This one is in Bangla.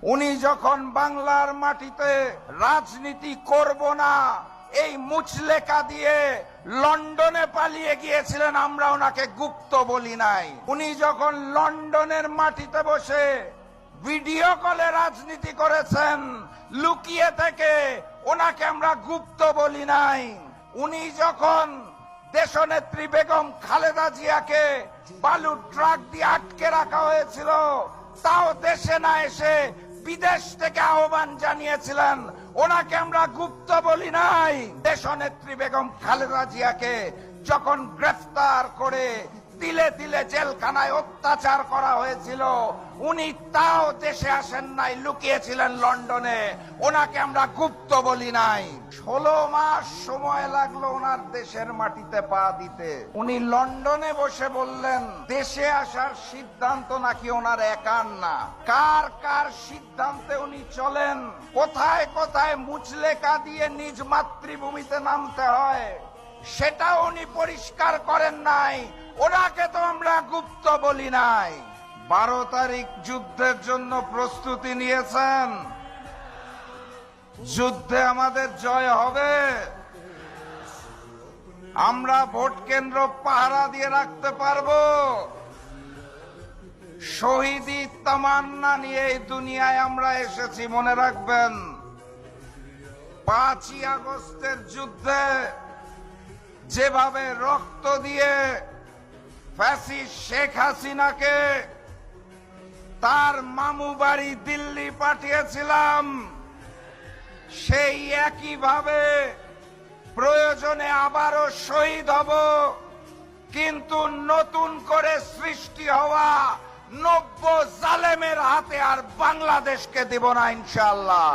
উনি যখন বাংলার মাটিতে রাজনীতি করব না এই মুচলেকা দিয়ে লন্ডনে পালিয়ে গিয়েছিলেন, আমরা ওনাকে গুপ্ত বলি নাই। উনি যখন লন্ডনের মাটিতে বসে ভিডিও কলে রাজনীতি করেছেন লুকিয়ে থেকে, ওনাকে আমরা গুপ্ত বলি নাই। উনি যখন দেশনেত্রী বেগম খালেদা জিয়াকে বালুর ট্রাক দিয়ে আটকে রাখা হয়েছিল, তাও দেশে না এসে বিদেশ থেকে আহ্বান জানিয়েছিলেন, ওনাকে আমরা গুপ্ত বলি নাই। দেশনেত্রী বেগম খালেদা জিয়াকে যখন গ্রেফতার করে তিলে তিলে জেলখানায় অত্যাচার করা হয়েছিল, উনি তাও দেশে আসেন নাই, লুকিয়েছিলেন লন্ডনে, ওনাকে আমরা গুপ্ত বলি নাই। 16 মাস সময় লাগলো ওনার দেশের মাটিতে পা দিতে। উনি লন্ডনে বসে বললেন দেশে আসার সিদ্ধান্ত নাকি ওনার একার না, কার কার সিদ্ধান্তে উনি চলেন, কোথায় কোথায় মুচলেকা দিয়ে নিজ মাতৃভূমিতে নামতে হয় সেটা উনি পরিষ্কার করেন নাই, ওনাকে তো আমরা গুপ্ত বলি নাই। 12 তারিখ যুদ্ধের জন্য প্রস্তুতি নিয়েছেন, যুদ্ধে আমাদের জয় হবে। আমরা ভোট কেন্দ্র পাহারা দিয়ে রাখতে পারবো। শহীদি তামান্না নিয়ে এই দুনিয়ায় আমরা এসেছি, মনে রাখবেন। 5ই আগস্টের যুদ্ধে যেভাবে রক্ত দিয়ে ফ্যাসিস্ট শেখ হাসিনাকে তার মামু বাড়ি দিল্লি পাঠিয়েছিলাম, সেই একইভাবে প্রয়োজনে আবারও শহীদ হব, কিন্তু নতুন করে সৃষ্টি হওয়া 90 জালেমের হাতে আর বাংলাদেশকে দেব না ইনশাআল্লাহ।